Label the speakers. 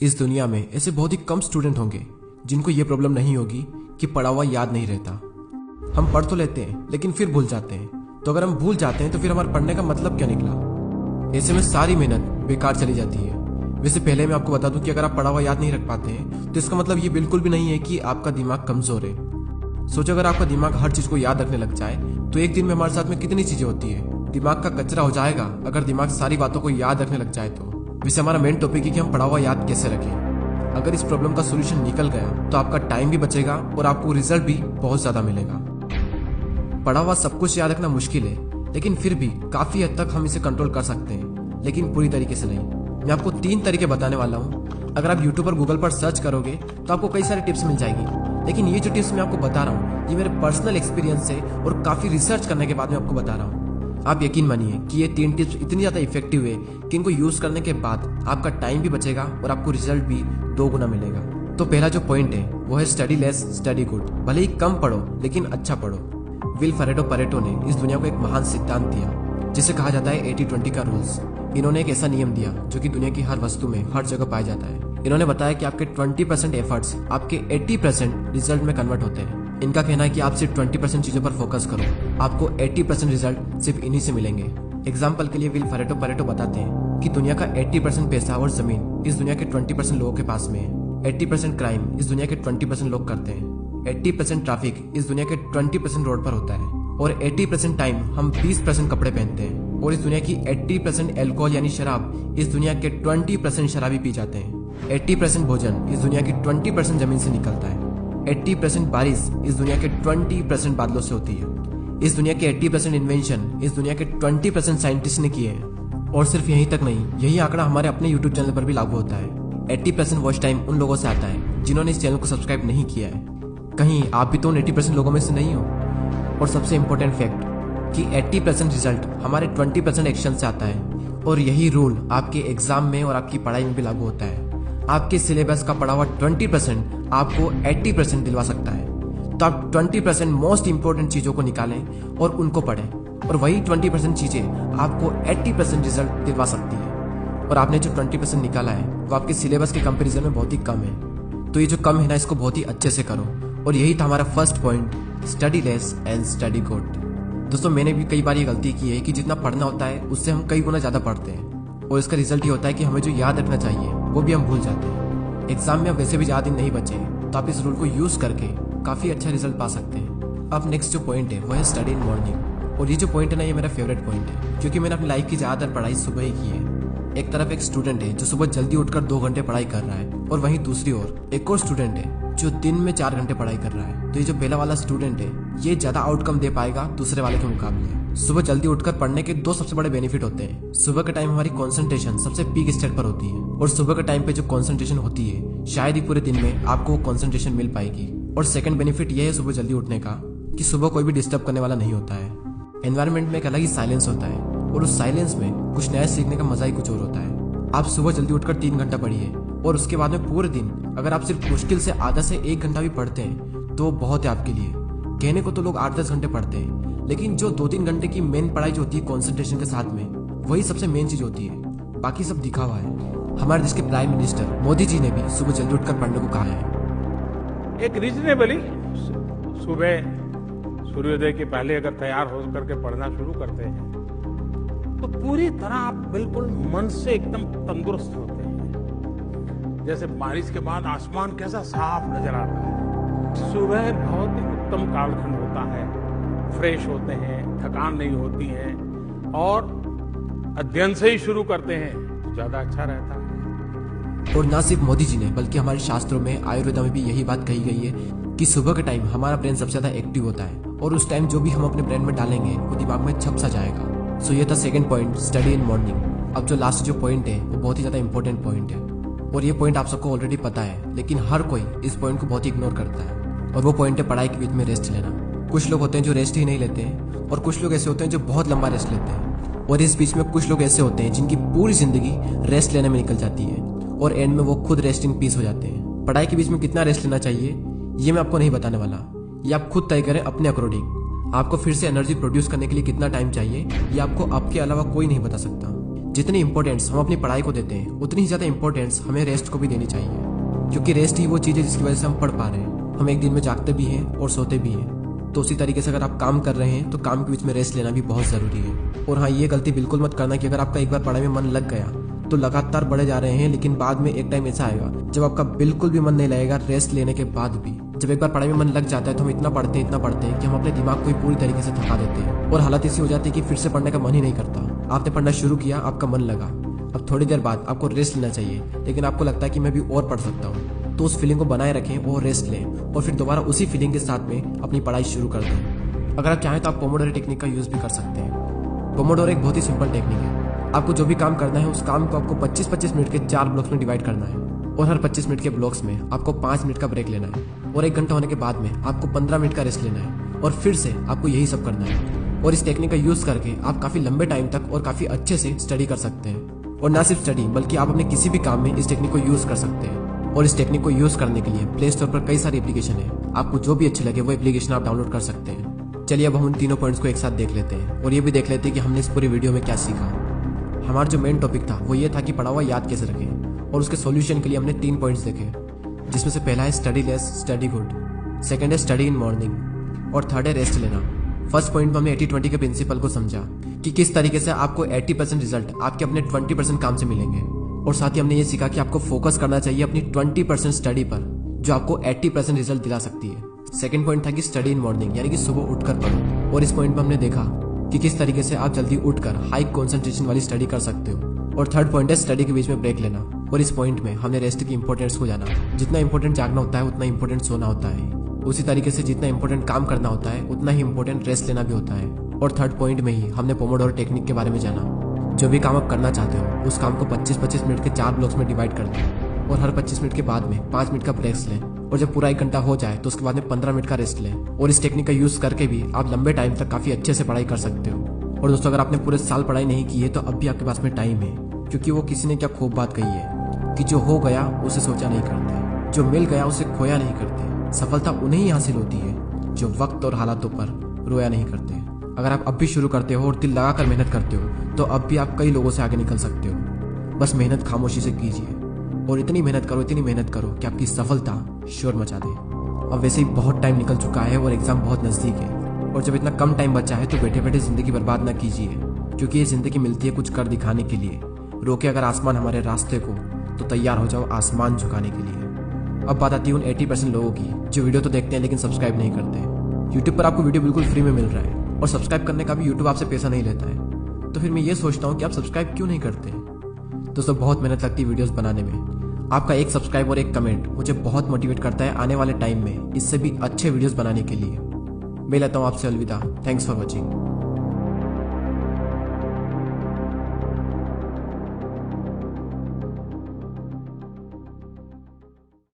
Speaker 1: इस दुनिया में ऐसे बहुत ही कम स्टूडेंट होंगे जिनको ये प्रॉब्लम नहीं होगी कि पढ़ा हुआ याद नहीं रहता। हम पढ़ तो लेते हैं लेकिन फिर भूल जाते हैं। तो अगर हम भूल जाते हैं तो फिर हमारे पढ़ने का मतलब क्या निकला? ऐसे में सारी मेहनत बेकार चली जाती है। वैसे पहले मैं आपको बता दूं कि अगर आप पढ़ा हुआ याद नहीं रख पाते हैं तो इसका मतलब ये बिल्कुल भी नहीं है कि आपका दिमाग कमजोर है। सोचो अगर आपका दिमाग हर चीज को याद रखने लग जाए तो एक दिन में हमारे साथ में कितनी चीजें होती है। दिमाग का कचरा हो जाएगा अगर दिमाग सारी बातों को याद रखने लग जाए तो। वैसे हमारा मेन टॉपिक है कि हम पढ़ा हुआ याद कैसे रखें। अगर इस प्रॉब्लम का सोल्यूशन निकल गया तो आपका टाइम भी बचेगा और आपको रिजल्ट भी बहुत ज्यादा मिलेगा। पढ़ा हुआ सब कुछ याद रखना मुश्किल है लेकिन फिर भी काफी हद तक हम इसे कंट्रोल कर सकते हैं, लेकिन पूरी तरीके से नहीं। मैं आपको 3 तरीके बताने वाला हूँ। अगर आप यूट्यूब पर गूगल पर सर्च करोगे तो आपको कई सारी टिप्स मिल जाएगी, लेकिन ये जो टिप्स मैं आपको बता रहा हूँ ये मेरे पर्सनल एक्सपीरियंस से और काफी रिसर्च करने के बाद मैं आपको बता रहा हूँ। आप यकीन मानिए कि ये 3 टिप्स इतनी ज्यादा इफेक्टिव है कि इनको यूज करने के बाद आपका टाइम भी बचेगा और आपको रिजल्ट भी 2 गुना मिलेगा। तो पहला जो पॉइंट है वो है स्टडी लेस स्टडी गुड। भले ही कम पढ़ो लेकिन अच्छा पढ़ो। विल परेटो ने इस दुनिया को एक महान सिद्धांत दिया जिसे कहा जाता है 80-20 का रूल्स। इन्होंने एक ऐसा नियम दिया जो कि दुनिया की हर वस्तु में हर जगह पाया जाता है। इन्होंने बताया कि आपके 20% एफर्ट्स आपके 80% रिजल्ट में कन्वर्ट होते हैं। इनका कहना है कि आप सिर्फ 20% चीजों पर फोकस करो, आपको 80% रिजल्ट सिर्फ इन्हीं से मिलेंगे। एग्जाम्पल के लिए विल परेटो बताते हैं कि दुनिया का 80% पैसा और जमीन इस दुनिया के 20% लोगों के पास में है। 80% क्राइम इस दुनिया के 20% लोग करते हैं। 80% ट्रैफिक इस दुनिया के 20% रोड पर होता है और 80% टाइम हम 20% कपड़े पहनते हैं। और इस दुनिया की 80% अल्कोहल यानी शराब इस दुनिया के 20% शराबी पी जाते हैं। 80% भोजन इस दुनिया की 20% जमीन से निकलता है। 80% बारिश इस दुनिया के 20% बादलों से होती है। इस दुनिया के 80% इन्वेंशन इस दुनिया के 20% साइंटिस्ट ने किए हैं। और सिर्फ यहीं तक नहीं, यही आंकड़ा हमारे अपने यूट्यूब चैनल पर भी लागू होता है। 80% वॉच टाइम उन लोगों से आता है जिन्होंने इस चैनल को सब्सक्राइब नहीं किया है। कहीं आप भी तो उन 80% लोगों में से नहीं हो। और सबसे इम्पोर्टेंट फैक्ट कि 80% रिजल्ट हमारे 20% एक्शन से आता है। और यही रूल आपके एग्जाम में और आपकी पढ़ाई में भी लागू होता है। आपके सिलेबस का पढ़ा हुआ 20% आपको 80% दिलवा सकता है। तो आप 20% मोस्ट इंपोर्टेंट चीजों को निकालें और उनको पढ़ें, और वही 20% चीजें आपको 80% रिजल्ट दिलवा सकती है। और आपने जो 20% निकाला है वो आपके सिलेबस के कंपैरिजन में बहुत ही कम है। तो ये जो कम है ना, इसको बहुत ही अच्छे से करो। और यही था हमारा first point, study less and study good. दोस्तों, मैंने भी कई बार ये गलती की है कि जितना पढ़ना होता है उससे हम कई गुना ज्यादा पढ़ते हैं, और इसका रिजल्ट ये होता है कि हमें जो याद रखना चाहिए वो भी हम भूल जाते हैं। एग्जाम में अब वैसे भी ज्यादा दिन नहीं बचे तो आप इस रूल को यूज करके काफी अच्छा रिजल्ट पा सकते हैं। अब नेक्स्ट जो पॉइंट है वो है स्टडी इन मॉर्निंग। और ये जो पॉइंट है ना, ये मेरा फेवरेट पॉइंट है क्योंकि मैंने अपनी लाइफ की ज्यादातर पढ़ाई सुबह ही की है। एक तरफ एक स्टूडेंट है जो सुबह जल्दी उठकर 2 घंटे पढ़ाई कर रहा है, और वहीं दूसरी ओर एक और स्टूडेंट है जो दिन में 4 घंटे पढ़ाई कर रहा है। तो ये जो पहला वाला स्टूडेंट है ये ज्यादा आउटकम दे पाएगा दूसरे वाले के मुकाबले। सुबह जल्दी उठकर पढ़ने के 2 सबसे बड़े बेनिफिट होते हैं। सुबह के टाइम हमारी कंसंट्रेशन सबसे पीक स्टेट पर होती है, और सुबह के टाइम पे जो कंसंट्रेशन होती है शायद ही पूरे दिन में आपको वो कंसंट्रेशन मिल पाएगी। और सेकंड बेनिफिट ये है सुबह जल्दी उठने का कि सुबह कोई भी डिस्टर्ब करने वाला नहीं होता है। एनवायरनमेंट में एक अलग ही साइलेंस होता है, और उस साइलेंस में कुछ नया सीखने का मजा ही कुछ और होता है। आप सुबह जल्दी उठकर 3 घंटा पढ़िए, और उसके बाद में पूरे दिन अगर आप सिर्फ मुश्किल से आधा से 1 घंटा भी पढ़ते हैं तो बहुत है आपके लिए। कहने को तो लोग 8-10 घंटे पढ़ते हैं, लेकिन जो 2-3 घंटे की मेन पढ़ाई जो होती है कॉन्सेंट्रेशन के साथ में, वही सबसे मेन चीज होती है। बाकी सब दिखावा है। हमारे देश के प्राइम मिनिस्टर मोदी जी ने भी सुबह जल्दी उठकर पढ़ने को कहा है।
Speaker 2: एक रीजनेबली सुबह सूर्योदय के पहले अगर तैयार हो करके पढ़ना शुरू करते हैं तो पूरी तरह आप बिल्कुल मन से एकदम तंदुरुस्त होते हैं। जैसे बारिश के बाद आसमान कैसा साफ नजर आता है। सुबह बहुत ही उत्तम कालखंड होता है, फ्रेश होते हैं, थकान नहीं होती है, और अध्ययन से ही शुरू करते हैं तो ज्यादा अच्छा रहता है।
Speaker 1: और ना सिर्फ मोदी जी ने बल्कि हमारे शास्त्रों में, आयुर्वेद में भी यही बात कही गई है कि सुबह के टाइम हमारा ब्रेन सबसे ज्यादा एक्टिव होता है, और उस टाइम जो भी हम अपने ब्रेन में डालेंगे वो दिमाग में छप सा जाएगा। सो ये था second point, study in morning. अब जो लास्ट जो पॉइंट है वो बहुत ही ज्यादा इंपॉर्टेंट पॉइंट है, और ये पॉइंट आप सबको ऑलरेडी पता है, लेकिन हर कोई इस पॉइंट को बहुत ही इग्नोर करता है। और वो पॉइंट है पढ़ाई के बीच में रेस्ट लेना। कुछ लोग होते हैं जो रेस्ट ही नहीं लेते हैं, और कुछ लोग ऐसे होते हैं जो बहुत लंबा रेस्ट लेते हैं, और इस बीच में कुछ लोग ऐसे होते हैं जिनकी पूरी जिंदगी रेस्ट लेने में निकल जाती है, और एंड में वो खुद रेस्ट इन पीस हो जाते हैं। पढ़ाई के बीच में कितना रेस्ट लेना चाहिए ये मैं आपको नहीं बताने वाला, ये आप खुद तय करें अपने अकॉर्डिंग। आपको फिर से एनर्जी प्रोड्यूस करने के लिए कितना टाइम चाहिए ये आपको आपके अलावा कोई नहीं बता सकता। जितनी इंपॉर्टेंस हम अपनी पढ़ाई को देते हैं उतनी ही ज़्यादा इंपॉर्टेंस हमें रेस्ट को भी देनी चाहिए, क्योंकि रेस्ट ही वो चीज़ है जिसकी वजह से हम पढ़ पा रहे हैं। हम एक दिन में जागते भी हैं और सोते भी हैं। तो उसी तरीके से अगर आप काम कर रहे हैं तो काम के बीच में रेस्ट लेना भी बहुत ज़रूरी है। और हाँ, ये गलती बिल्कुल मत करना कि अगर आपका एक बार पढ़ाई में मन लग गया तो लगातार बढ़े जा रहे हैं, लेकिन बाद में एक टाइम ऐसा आएगा जब आपका बिल्कुल भी मन नहीं लगेगा रेस्ट लेने के बाद भी। जब एक बार पढ़ाई में मन लग जाता है तो हम इतना पढ़ते हैं कि हम अपने दिमाग को ही पूरी तरीके से थका देते हैं और हालत ऐसी हो जाती है कि फिर से पढ़ने का मन ही नहीं करता। आपने पढ़ना शुरू किया, आपका मन लगा, अब थोड़ी देर बाद आपको रेस्ट लेना चाहिए, लेकिन आपको लगता है कि मैं भी और पढ़ सकता हूँ। तो उस फीलिंग को बनाए रखें और रेस्ट लें और फिर दोबारा उसी फीलिंग के साथ में अपनी पढ़ाई शुरू कर दें। अगर आप चाहें तो आप पोमोडोरो टेक्निक का यूज़ भी कर सकते हैं। पोमोडोरो एक बहुत ही सिंपल टेक्निक है। आपको जो भी काम करना है उस काम को आपको 25-25 मिनट के 4 ब्लॉक्स में डिवाइड करना है और हर 25 मिनट के ब्लॉक्स में आपको 5 मिनट का ब्रेक लेना है और 1 घंटा होने के बाद में आपको 15 मिनट का रेस्ट लेना है और फिर से आपको यही सब करना है। और इस टेक्निक का यूज़ करके आप काफ़ी लंबे टाइम तक और काफ़ी अच्छे से स्टडी कर सकते हैं। और ना सिर्फ स्टडी बल्कि आप अपने किसी भी काम में इस टेक्निक को यूज़ कर सकते हैं। और इस टेक्निक को यूज़ करने के लिए प्ले स्टोर पर कई सारी एप्लीकेशन है, आपको जो भी अच्छी लगे वो एप्लीकेशन आप डाउनलोड कर सकते हैं। चलिए अब हम उन तीनों पॉइंट्स को एक साथ देख लेते हैं और ये भी देख लेते हैं कि हमने इस पूरी वीडियो में क्या सीखा। हमारा जो मेन टॉपिक था वो ये था कि पढ़ा हुआ याद कैसे रखें, और उसके सॉल्यूशन के लिए हमने 3 पॉइंट्स देखे, जिसमें से पहला है study less study good, second है स्टडी इन मॉर्निंग और थर्ड है रेस्ट लेना। फर्स्ट पॉइंट में हमने 80-20 के प्रिंसिपल को समझा कि किस तरीके से आपको 80% रिजल्ट आपके अपने 20% काम से मिलेंगे, और साथ ही हमने ये सीखा कि आपको फोकस करना चाहिए अपनी 20% स्टडी पर जो आपको 80% रिजल्ट दिला सकती है। सेकंड पॉइंट था कि स्टडी इन मॉर्निंग, यानी कि सुबह उठकर पढ़ो, और इस पॉइंट में हमने देखा कि किस तरीके से आप जल्दी उठकर हाई कंसंट्रेशन वाली स्टडी कर सकते हो। और थर्ड पॉइंट है स्टडी के बीच में ब्रेक लेना, और इस पॉइंट में हमने रेस्ट की इंपॉर्टेंस को जाना। जितना इंपॉर्टेंट जागना होता है उतना इंपॉर्टेंट सोना होता है, उसी तरीके से जितना इंपॉर्टेंट काम करना होता है उतना ही इंपॉर्टेंट रेस्ट लेना भी होता है। और थर्ड पॉइंट में ही हमने पोमोडोरो टेक्निक के बारे में जाना। जो भी काम आप करना चाहते हो उस काम को 25-25 मिनट के 4 ब्लॉक्स में डिवाइड कर दें और हर 25 मिनट के बाद में 5 मिनट का ब्रेक लें, और जब पूरा 1 घंटा हो जाए तो उसके बाद में 15 मिनट का रेस्ट लें। और इस टेक्निक का यूज करके भी आप लंबे टाइम तक काफी अच्छे से पढ़ाई कर सकते हो। और दोस्तों, अगर आपने पूरे साल पढ़ाई नहीं की है तो अब भी आपके पास में टाइम है, क्योंकि वो किसी ने क्या खूब बात कही है कि जो हो गया उसे सोचा नहीं करते, जो मिल गया उसे खोया नहीं करते। सफलता उन्हें ही हासिल होती है जो वक्त और हालातों पर रोया नहीं करते। अगर आप अब भी शुरू करते हो और दिल लगाकर मेहनत करते हो तो अब भी आप कई लोगों से आगे निकल सकते हो। बस मेहनत खामोशी से कीजिए और इतनी मेहनत करो कि आपकी सफलता शोर मचा दे। अब वैसे ही बहुत टाइम निकल चुका है और एग्जाम बहुत नजदीक है, और जब इतना कम टाइम बचा है तो बैठे बैठे जिंदगी बर्बाद ना कीजिए, क्योंकि ये जिंदगी मिलती है कुछ कर दिखाने के लिए। रोके अगर आसमान हमारे रास्ते को तो तैयार हो जाओ आसमान झुकाने के लिए। अब बात आती है उन 80% लोगों की जो वीडियो तो देखते हैं लेकिन सब्सक्राइब नहीं करते। यूट्यूब पर आपको वीडियो बिल्कुल फ्री में मिल रहा है और सब्सक्राइब करने का भी यूट्यूब आपसे पैसा नहीं लेता है, तो फिर मैं ये सोचता हूँ कि आप सब्सक्राइब क्यों नहीं करते। दोस्तों, बहुत मेहनत लगती है वीडियोस बनाने में। आपका एक सब्सक्राइब और एक कमेंट मुझे बहुत मोटिवेट करता है आने वाले टाइम में इससे भी अच्छे वीडियोस बनाने के लिए। मैं लेता हूँ आपसे अलविदा। Thanks for watching.